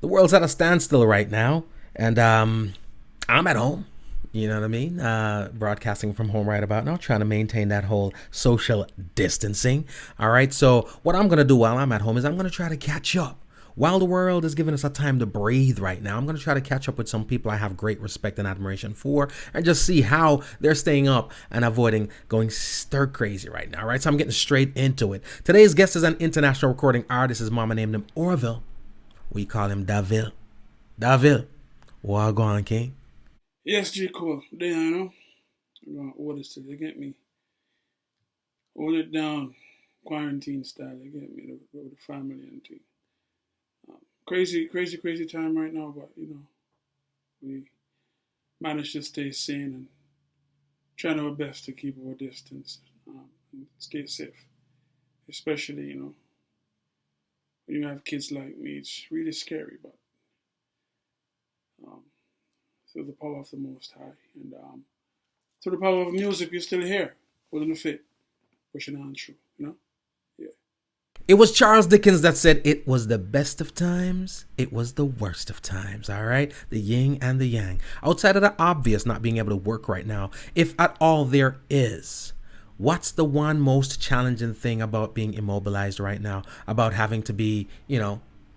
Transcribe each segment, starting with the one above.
The world's at a standstill right now, and I'm at home. You know what I mean? Broadcasting from home right about now, trying to maintain that whole social distancing. All right. So what I'm gonna do while I'm at home is I'm gonna try to catch up. While the world is giving us a time to breathe right now, I'm going to try to catch up with some people I have great respect and admiration for and just see how they're staying up and avoiding going stir crazy right now, right? So I'm getting straight into it. Today's guest is an international recording artist. His mama named him Orville. We call him Davil. Davil, what go on, King? Yes, G. Cool. There, you know. I'm going to order still. They get me. Hold it down. Quarantine style. They get me with the family and thing. Crazy, crazy, crazy time right now, but, we managed to stay sane and trying our best to keep our distance and stay safe. Especially, when you have kids like me, it's really scary, but um, through the power of the Most High and through the power of music, we're still here, holding the faith, pushing on through, Yeah. It was Charles Dickens that said it was the best of times, it was the worst of times, all right? The yin and the yang. Outside of the obvious not being able to work right now, if at all there is, what's the one most challenging thing about being immobilized right now, about having to be,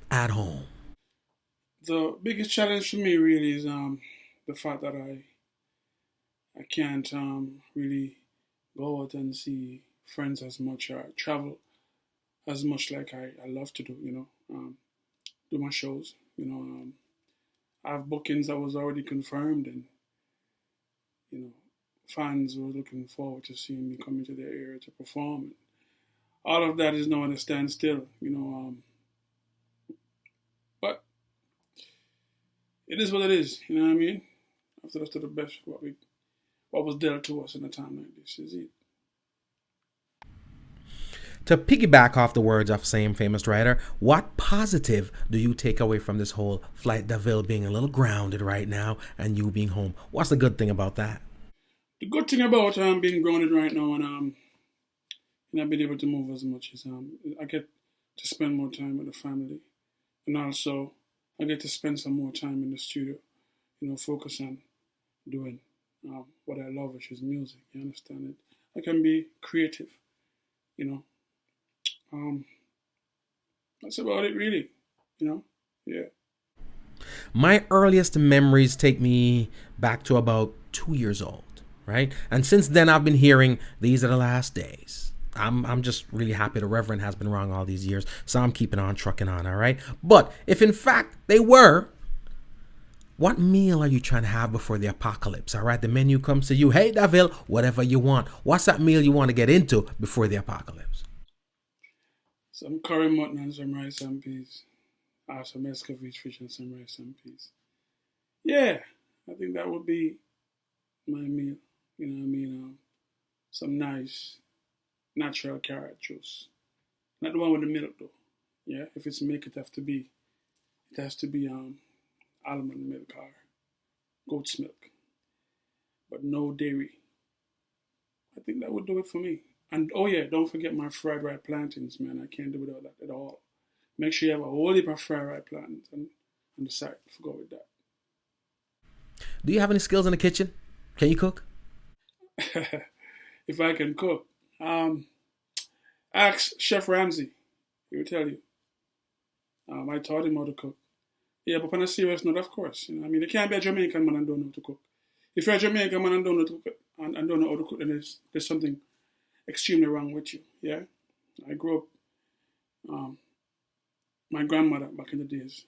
at home? The biggest challenge for me really is the fact that I can't really go out and see friends as much or travel as much like I love to do, do my shows, I have bookings that was already confirmed and, you know, fans were looking forward to seeing me come into their area to perform. And all of that is now at a standstill, but it is what it is, you know what I mean? After us to the best what was dealt to us in a time like this is it. To piggyback off the words of same famous writer, what positive do you take away from this whole Flight Deville being a little grounded right now and you being home? What's the good thing about that? The good thing about being grounded right now and I've been able to move as much as I get to spend more time with the family, and also I get to spend some more time in the studio, focus on doing what I love, which is music. You understand it? I can be creative, you know. Um, that's about it, really. Yeah. My earliest memories take me back to about 2 years old, right? And since then, I've been hearing these are the last days. I'm just really happy the Reverend has been wrong all these years, so I'm keeping on trucking on, all right? But if in fact they were, what meal are you trying to have before the apocalypse, all right? The menu comes to you, hey, Davil, whatever you want. What's that meal you want to get into before the apocalypse? Some curry mutton and some rice and peas. Some escovitch fish and some rice and peas. Yeah, I think that would be my meal. You know what I mean? Some nice natural carrot juice. Not the one with the milk though. Yeah, if it's milk, it has to be almond milk or goat's milk, but no dairy. I think that would do it for me. And oh yeah, don't forget my fried ripe plantains, man. I can't do without that at all. Make sure you have a whole heap of fried ripe plantains on the side. Forgot with Do you have any skills in the kitchen? Can you cook? that. If I can cook, ask Chef Ramsay. He will tell you. I taught him how to cook. Yeah, but on a serious note, of course. I mean, you can't be a Jamaican man and don't know how to cook. If you're a Jamaican man and don't know how to cook, and don't know how to cook, then there's something extremely wrong with you. Yeah, I grew up. Um, my grandmother back in the days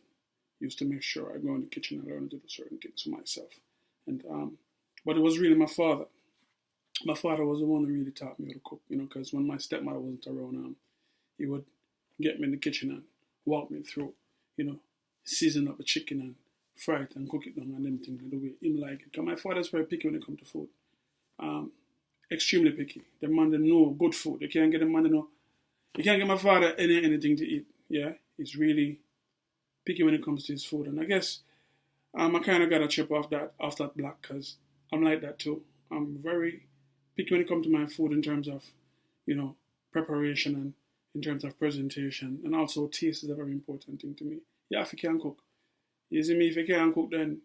used to make sure I go in the kitchen and learn to do certain things for myself. And but it was really my father. My father was the one who really taught me how to cook. Because when my stepmother wasn't around, he would get me in the kitchen and walk me through. You know, season up the chicken and fry it and cook it down and everything the way him like it. Because my father's very picky when it comes to food. Um, Extremely picky. The man they know good food. You can't get the man they know. You can't get my father anything to eat. Yeah, he's really picky when it comes to his food. And I guess I kind of got a chip off that block because I'm like that too. I'm very picky when it comes to my food in terms of, preparation and in terms of presentation. And also taste is a very important thing to me. Yeah, if you can cook. You see me? If you can't cook, then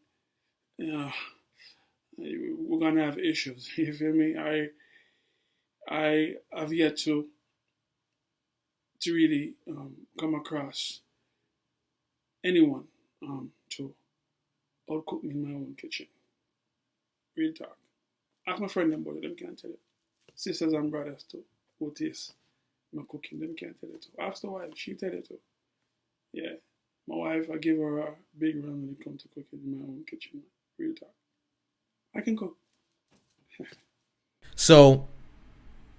yeah, we're gonna have issues. You feel me? I have yet to really come across anyone to outcook me in my own kitchen. Real talk. Ask my friend them boys, them can't tell it. Sisters and brothers too, who taste my cooking, them can't tell it too. Ask the wife, she tell it too. Yeah. My wife, I give her a big run when it comes to cooking in my own kitchen. Real talk. I can cook. So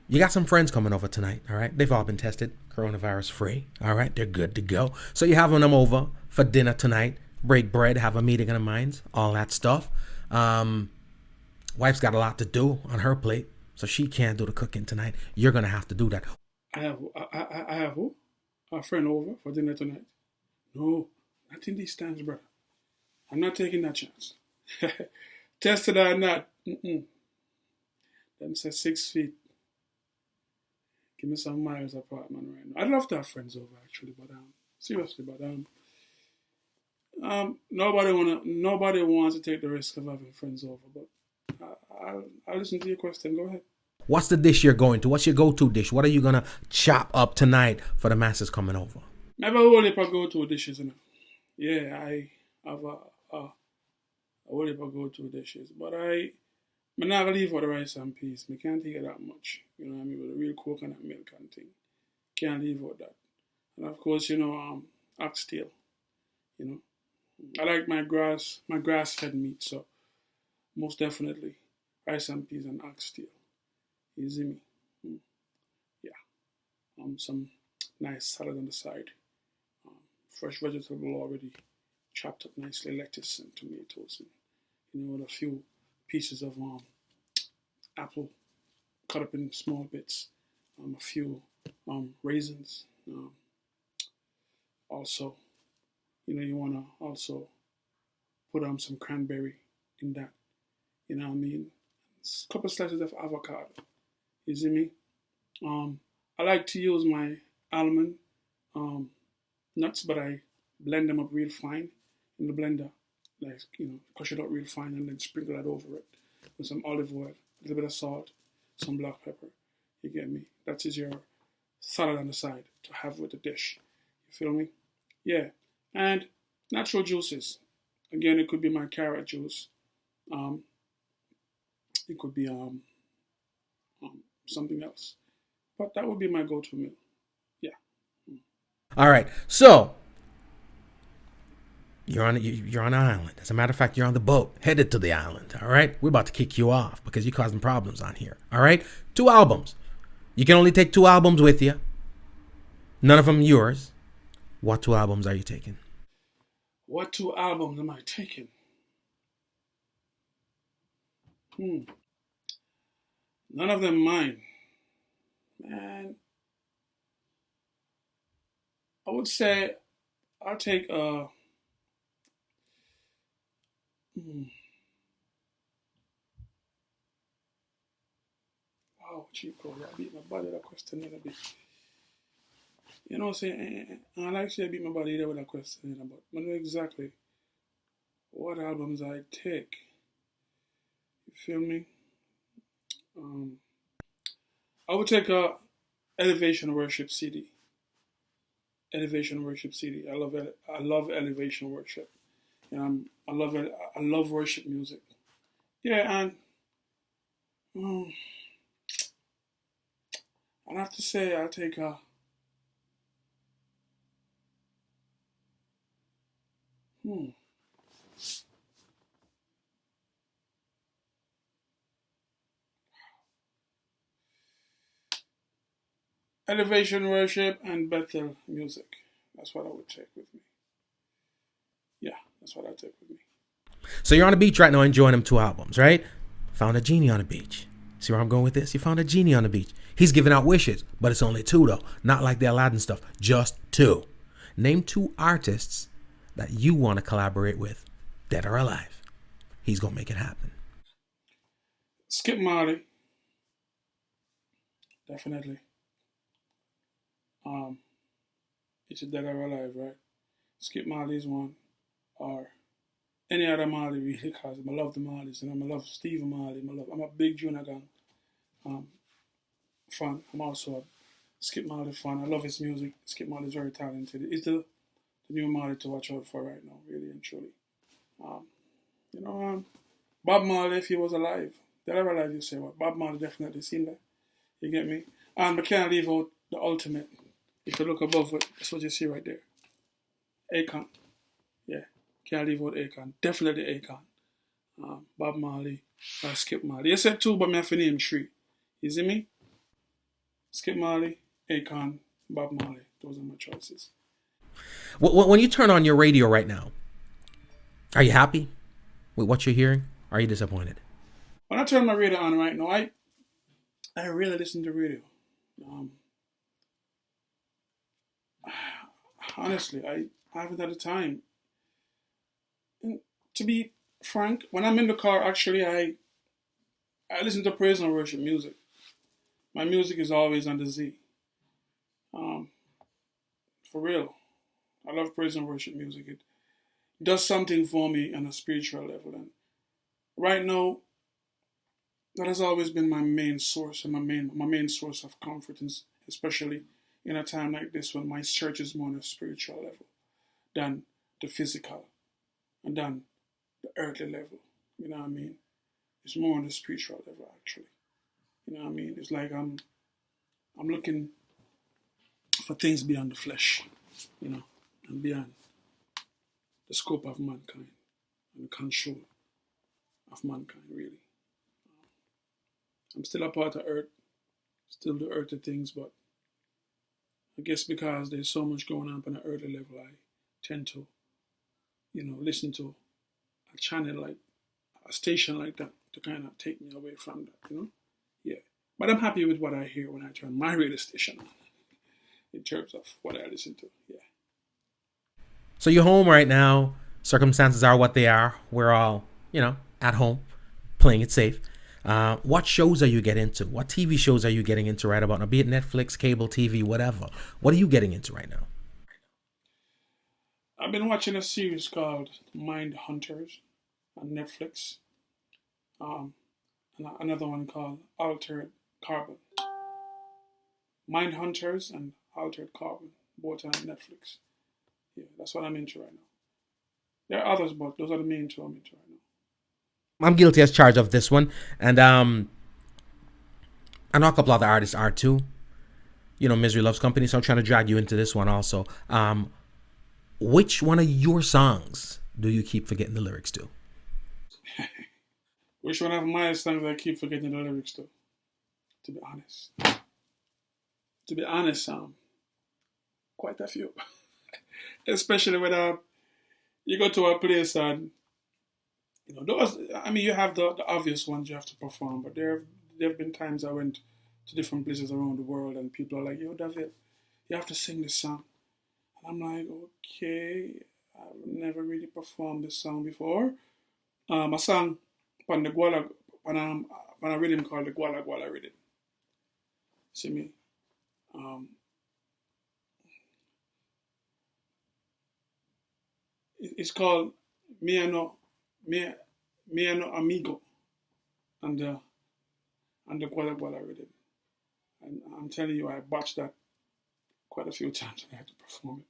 you got some friends coming over tonight, all right? They've all been tested, coronavirus free, all right? They're good to go. So you're having them over for dinner tonight, break bread, have a meeting of the minds, all that stuff. Wife's got a lot to do on her plate, so she can't do the cooking tonight. You're going to have to do that. I have who? A friend over for dinner tonight. No, not in these times, brother. I'm not taking that chance. Tested or not, them say 6 feet. Give me some miles apart, man, right now. I'd love to have friends over, actually, but seriously, but nobody wants to take the risk of having friends over. But I'll listen to your question. Go ahead. What's the dish you're going to? What's your go-to dish? What are you gonna chop up tonight for the masses coming over? Never whole heap of go-to dishes, you know. Yeah, I have a whole heap of go-to dishes, but I'm not gonna leave for the rice and peas. I can't take it that much. You know what I mean? With the real coconut milk and thing. Can't leave out that. And of course, you know, oxtail. You know. I like my grass-fed meat, so most definitely rice and peas and oxtail. You see me? Yeah. Some nice salad on the side. Fresh vegetable already chopped up nicely, lettuce and tomatoes, and with a few pieces of apple cut up in small bits, a few raisins. Also, you want to also put some cranberry in that. You know what I mean? A couple slices of avocado. You see me? I like to use my almond nuts, but I blend them up real fine in the blender. Like, crush it out real fine and then sprinkle that over it with some olive oil, a little bit of salt, some black pepper. You get me? That is your salad on the side to have with the dish. You feel me? Yeah. And natural juices. Again, it could be my carrot juice. It could be something else. But that would be my go-to meal. Yeah. All right. So you're on an island. As a matter of fact, you're on the boat headed to the island. All right. We're about to kick you off because you're causing problems on here. All right. 2 albums. You can only take 2 albums with you. None of them yours. What 2 albums are you taking? What 2 albums am I taking? None of them mine. Man, I would say I'll take wow, Chico, I beat my body that question a little bit. You know what I'm saying? I like to beat my body there with that question, but I know exactly what albums I take. You feel me? I would take a Elevation Worship CD. Elevation Worship CD. I love Elevation Worship. I love it. I love worship music. Yeah, and I'd have to say I'll take a Elevation Worship and Bethel Music. That's what I would take with me. Yeah, that's what I take with me. So you're on the beach right now enjoying them 2 albums, right? Found a genie on the beach. See where I'm going with this? You found a genie on the beach. He's giving out wishes, but it's only 2 though. Not like the Aladdin stuff. Just 2. Name 2 artists that you want to collaborate with, dead or alive. He's going to make it happen. Skip Marley. Definitely. It's a dead or alive, right? Skip Marley's one. or any other Marley really, because I love the Marleys, and I love Steve Marley. I'm a big Junior Gang um, fan. I'm also a Skip Marley fan. I love his music. Skip Marley is very talented. He's the new Marley to watch out for right now, really and truly. Um, you know, Bob Marley, if he was alive, they'll ever alive, you say what? Bob Marley definitely seen that. You get me? And we can't leave out the ultimate. If you look above it, that's what you see right there. Akon. Yeah. Can't leave out Akon. Definitely Akon. Bob Marley or Skip Marley. You said two, but me have to name three. You see me? Skip Marley, Akon, Bob Marley. Those are my choices. When you turn on your radio right now, are you happy with what you're hearing? Or are you disappointed? When I turn my radio on right now, I really listen to radio. Honestly, I haven't had the time. And to be frank, when I'm in the car, actually, I listen to praise and worship music. My music is always on the Z. Um, for real. I love praise and worship music. It does something for me on a spiritual level. And right now, that has always been my main source and my main source of comfort, especially in a time like this when my search is more on a spiritual level than the physical and than the earthly level. You know what I mean? It's more on the spiritual level, actually. You know what I mean? It's like I'm looking for things beyond the flesh, you know, and beyond the scope of mankind and the control of mankind, really. I'm still a part of Earth, still do earthly things, but I guess because there's so much going on the earthly level, I tend to, listen to a channel like a station like that to kind of take me away from that. Yeah. But I'm happy with what I hear when I turn my radio station on, in terms of what I listen to. Yeah. So you're home right now. Circumstances are what they are. We're all, at home, playing it safe. What shows are you getting into? What TV shows are you getting into right about now? Be it Netflix, cable TV, whatever. What are you getting into right now? I've been watching a series called Mind Hunters on Netflix. And another one called Altered Carbon. Mind Hunters and Altered Carbon, both on Netflix. Yeah, that's what I'm into right now. There are others, but those are the main two I'm into right now. I'm guilty as charged of this one, and I know a couple other artists are too. Misery Loves Company, so I'm trying to drag you into this one also. Which one of your songs do you keep forgetting the lyrics to? Which one of my songs I keep forgetting the lyrics to? To be honest, quite a few. Especially when you go to a place and you have the obvious ones you have to perform, but there have been times I went to different places around the world and people are like, "Yo, David, you have to sing this song." And I'm like, "Okay, I've never really performed this song before." I sang on the Guala, on a rhythm called the Guala Guala rhythm. See me? It's called Mi No Amigo and the Guala Guala rhythm. And I'm telling you, I botched that quite a few times when I had to perform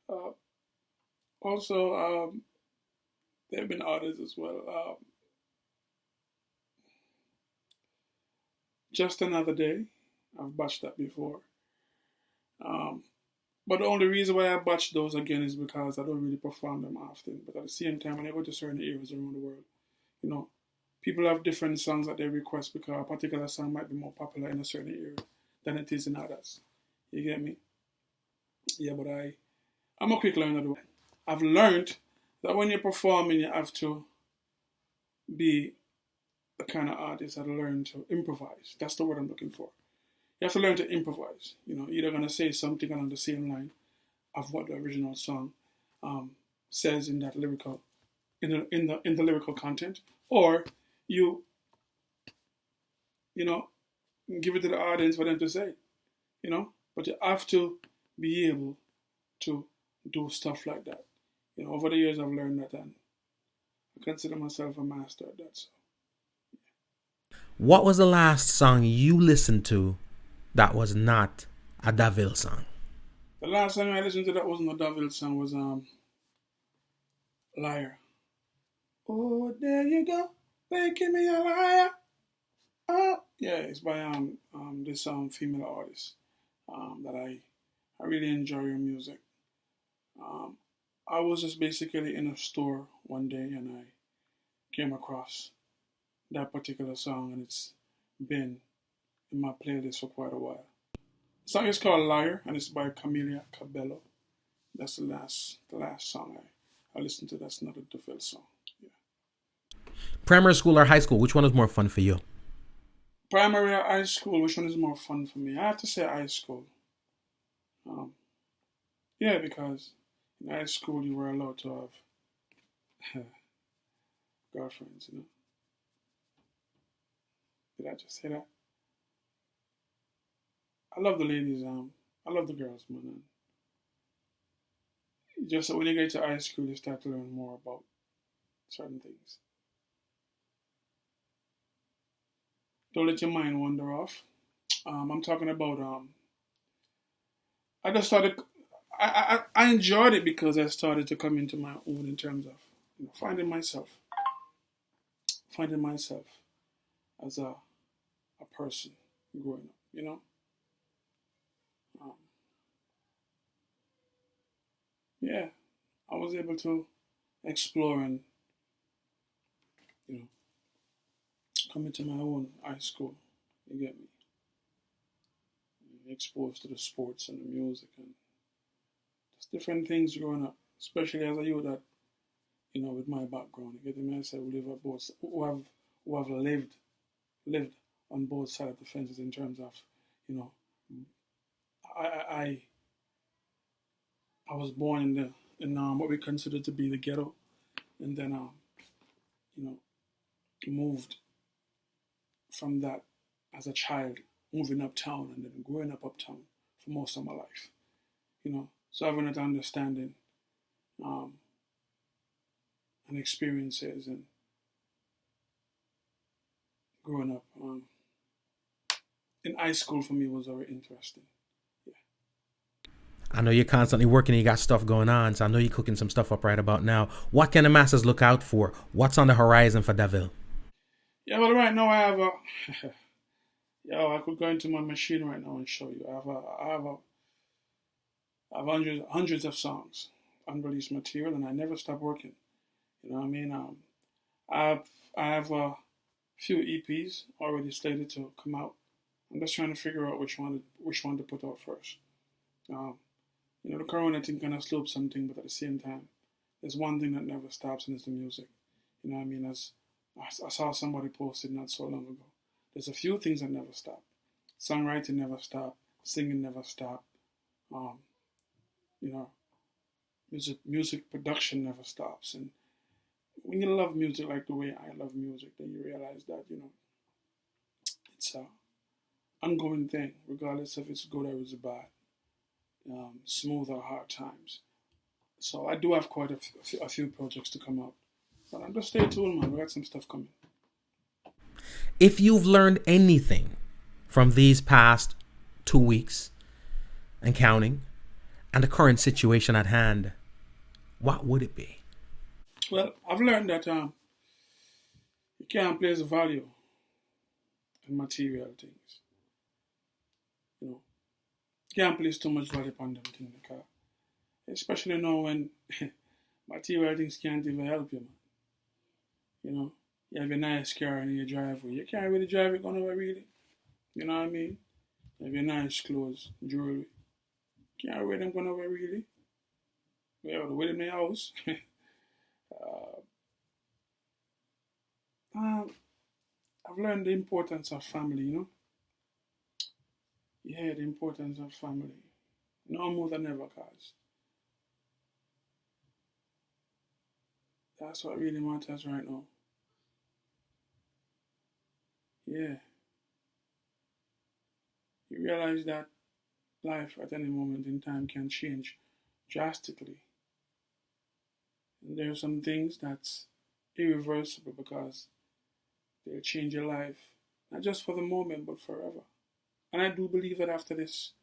it. Also, there have been others as well. Just Another Day, I've botched that before. But the only reason why I botch those again is because I don't really perform them often. But at the same time, when I go to certain areas around the world, people have different songs that they request because a particular song might be more popular in a certain area than it is in others. You get me? Yeah, but I'm a quick learner though. I've learned that when you're performing, you have to be the kind of artist that learn to improvise. That's the word I'm looking for. You have to learn to improvise. You're going to say something along the same line of what the original song says in that lyrical, in the lyrical content, or you give it to the audience for them to say, But you have to be able to do stuff like that. over the years I've learned that, and I consider myself a master at that. So What was the last song you listened to that was not a Davil song? the last song I listened to that wasn't a David song was Liar. Oh, there you go, making me a liar. Oh, yeah, it's by this female artist that I really enjoy her music. Um, I was just basically in a store one day and I came across that particular song, and it's been in my playlist for quite a while. The song is called Liar, and it's by Camila Cabello. That's the last song I listened to. That's not a DeVille song. Yeah. Primary school or high school? Which one was more fun for you? Primary or high school, which one is more fun for me? I have to say high school. Um, yeah, because in high school you were allowed to have girlfriends. Did I just say that? I love the ladies. I love the girls, man. And just when you get to high school, you start to learn more about certain things. Don't let your mind wander off. I'm talking about. I just started. I enjoyed it because I started to come into my own in terms of finding myself as a person growing up. Um, yeah, I was able to explore and you know come into my own high school. You get me? Exposed to the sports and the music and just different things growing up, especially as a youth that with my background. You get me? I say we live at both who have lived on both sides of the fences in terms of you know I I I was born in what we consider to be the ghetto, and then you know moved from that as a child, moving uptown and then growing up uptown for most of my life. So having that understanding um, and experiences and growing up in high school for me was very interesting. Yeah. I know you're constantly working and you got stuff going on, so I know you're cooking some stuff up right about now. What can the masses look out for? What's on the horizon for Davil? Yeah, well, right now I have a. Yeah, I could go into my machine right now and show you. I have hundreds of songs, unreleased material, and I never stop working. You know what I mean? I have I have a few EPs already slated to come out. I'm just trying to figure out which one to put out first. Um, the corona thing kind of slowed something, but at the same time, there's one thing that never stops, and it's the music. You know what I mean? As I saw somebody posted not so long ago. There's a few things that never stop. Songwriting never stop. Singing never stop. Um, you know, music production never stops. And when you love music like the way I love music, then you realize that it's a ongoing thing, regardless if it's good or it's bad, smooth or hard times. So I do have quite a few projects to come out. But I'm just stay tuned, man. We got some stuff coming. If you've learned anything from these past 2 weeks and counting and the current situation at hand, what would it be? Well, I've learned that you can't place value in material things. You know, you can't place too much value upon them things because, especially now when material things can't even help you, man. You have a nice car in your driveway. You can't really drive it nowhere, really. You know what I mean? You have your nice clothes, jewelry. Can't wear them nowhere, really. We have to wear them in the house. uh, um, I've learned the importance of family. Yeah, the importance of family. No more than ever, guys. That's what really matters right now. Yeah. You realize that life at any moment in time can change drastically. And there are some things that's irreversible because they'll change your life, not just for the moment, but forever. And I do believe that after this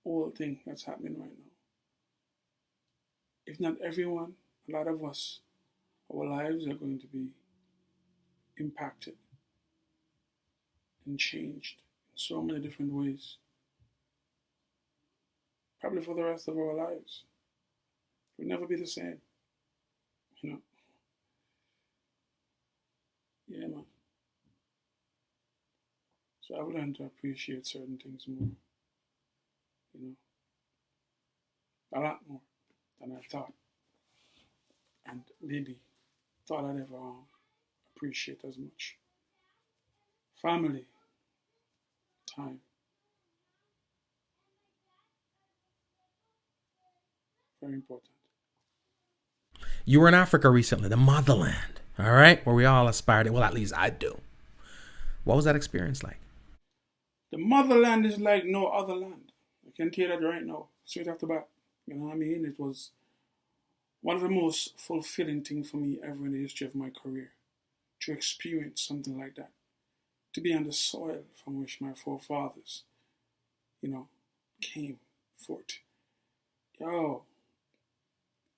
whole thing that's happening right now, if not everyone, a lot of us, our lives are going to be impacted and changed in so many different ways. Probably for the rest of our lives. We'll never be the same. You know? Yeah, man. So I've learned to appreciate certain things more. You know, a lot more than I thought. And maybe thought I'd ever appreciate as much. Family, time. Very important. You were in Africa recently, the motherland, all right, where we all aspire to. Well, at least I do. What was that experience like? The motherland is like no other land. I can tell you that right now, straight off the bat. You know what I mean? It was one of the most fulfilling things for me ever in the history of my career, to experience something like that. To be on the soil from which my forefathers, you know, came forth. Yo,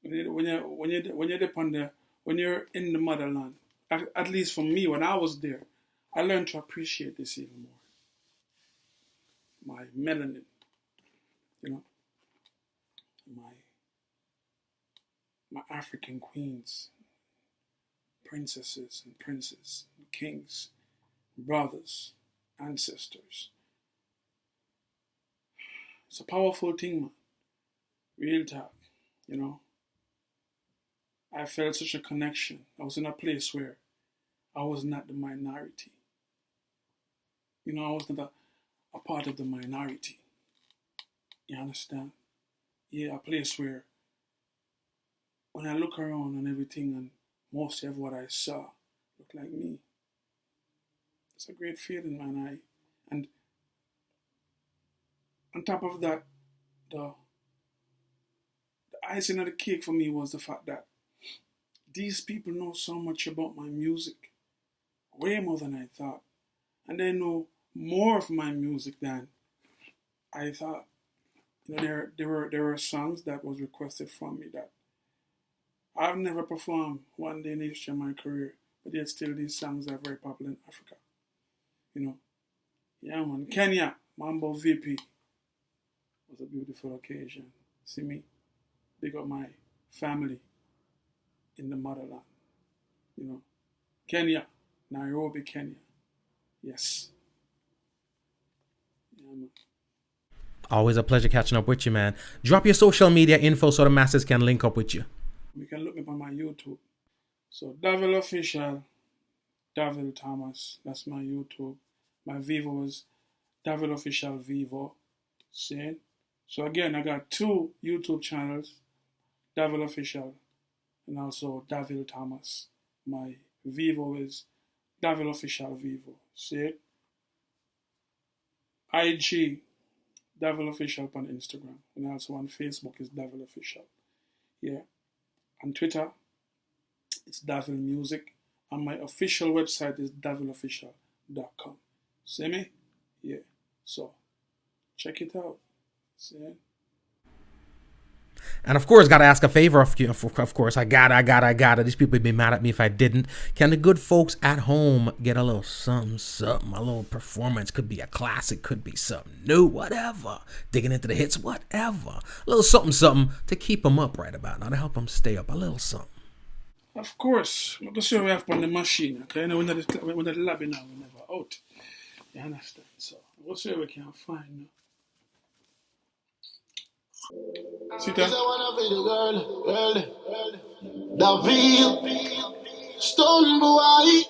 when you're in the motherland, at least for me, when I was there, I learned to appreciate this even more. My melanin, you know, my African queens, princesses and princes, and kings, brothers, ancestors. It's a powerful thing, man. Real talk, you know. I felt such a connection. I was in a place where I was not the minority. You know, I was not a part of the minority. You understand? Yeah, a place where when I look around and everything and most of what I saw looked like me. It's a great feeling, man. And on top of that, the icing on the cake for me was the fact that these people know so much about my music, way more than I thought. And they know more of my music than I thought. You know, there were songs that was requested from me that I've never performed one day in the history of my career, but yet still these songs are very popular in Africa. You know, yeah, man. Kenya, Mambo VP was a beautiful occasion. See me, big up my family in the motherland. You know, Kenya, Nairobi, Kenya. Yes. Yeah, man. Always a pleasure catching up with you, man. Drop your social media info so the masses can link up with you. You can look me up on my YouTube. So, Davil Official, Davil Thomas. That's my YouTube. My Vivo is Davil Official Vivo. See? So, again, I got 2 YouTube channels, Davil Official and also Davil Thomas. My Vivo is Davil Official Vivo. See? IG, Davil Official on Instagram. And also on Facebook is Davil Official. Yeah. On Twitter, it's Davil Music. And my official website is davilofficial.com. See me? Yeah. So, check it out. See? And of course, gotta ask a favor of you. Of course, I gotta. These people would be mad at me if I didn't. Can the good folks at home get a little something, a little performance? Could be a classic, could be something new, whatever. Digging into the hits, whatever. A little something to keep them up right about now, to help them stay up. A little something. Of course. I'm going to we have on the machine. Okay? You know, when the lobby now, we're never out. You understand? So, we'll see what we can find now. See that? David, Stone Boy.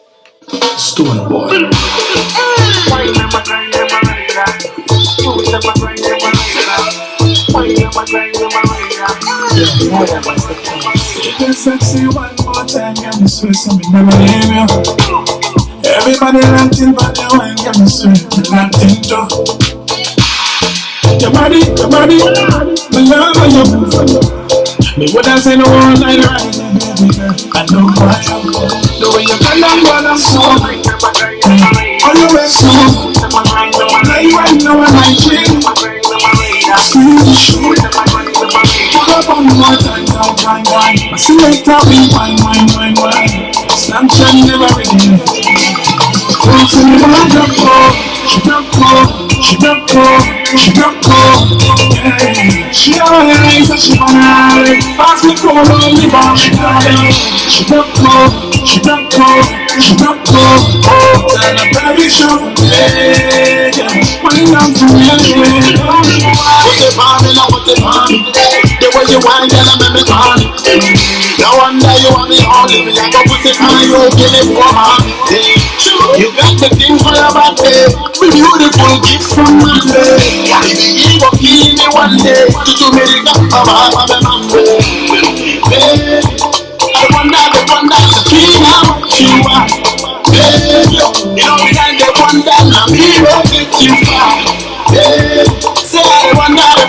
Stone Boy. Get sexy one more time, get me sweet, so me never leave you. Everybody ranting, but you ain't get me sweet, me ranting too. Your body, my love and your move. Me woulda say no all night right now. baby girl, I know why. The way you tell them what I'm so always so like right now I'm like dream. Pull up on more time. I see like talking wine. Snapchat never ready. Folks in the world up cold. She broke cold. She always said she wanna live. Pass me for lonely but she broke cold. Oh, and a baby shop. Wine down to me. What the bomb? The way you wine, girl, I make me gone. No wonder you want me only. Me, I go put it on you, give it for me. You got the thing for your body. Beautiful gift from my day. Baby, you go kill me one day. To me, the cup of my baby. I wonder, the feeling how you are. Baby, you know me and the wonder, now me will get you far. Baby, say I wonder, the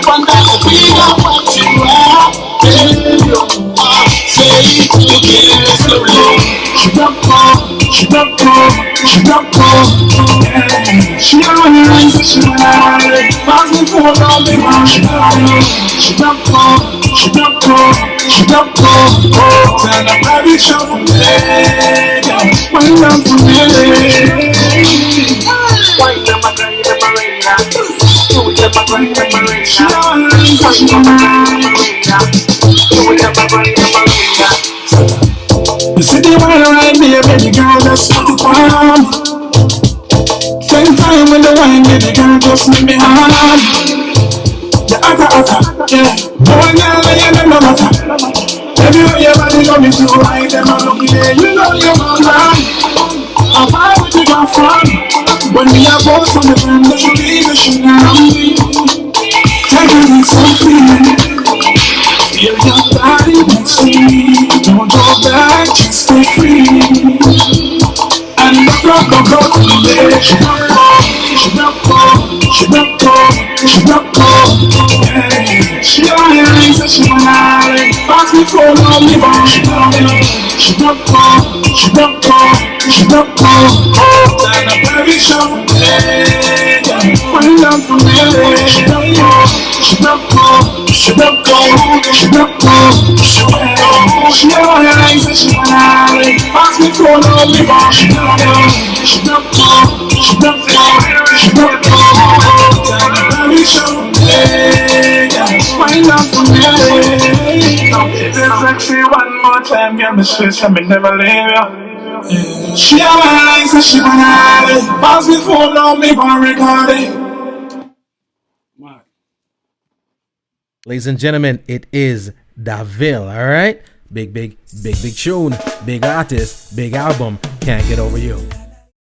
feeling how you are. Baby, say you kill me slowly. She broke cold. She always said she wanna live. Pass me for all the wrong. She broke cold. Oh, tell the baby shop for me. Wine down for me. Wine down my brain, she always said she wanna you see the wine right there, baby girl, just put it on. Spend time with the wine, baby girl, just make me hard. The hotter, yeah. Boy, girl, you know no matter. Everywhere your body go, me so right, them a look there, you know you're man. I'm fine with you, my friend. When we are both on the ground, let's leave the shit around me. Everything's so free. Feel your body next to me. Don't go back, just stay free. And go to the bed. She broke cold. Yeah. She always said she wanna live. Pass me for lonely but she broke cold. Oh, and a baby shop. Wine down for me. She broke cold. She always said she wanna live. Pass me for lonely but she broke cold. And a baby shop. Wine down for me. This sexy one more time, get me straight, and me never leave you. She always said she wanna live. Pass me for lonely but recording. Ladies and gentlemen, it is Daville, all right? Big tune, big artist, big album. Can't get over you.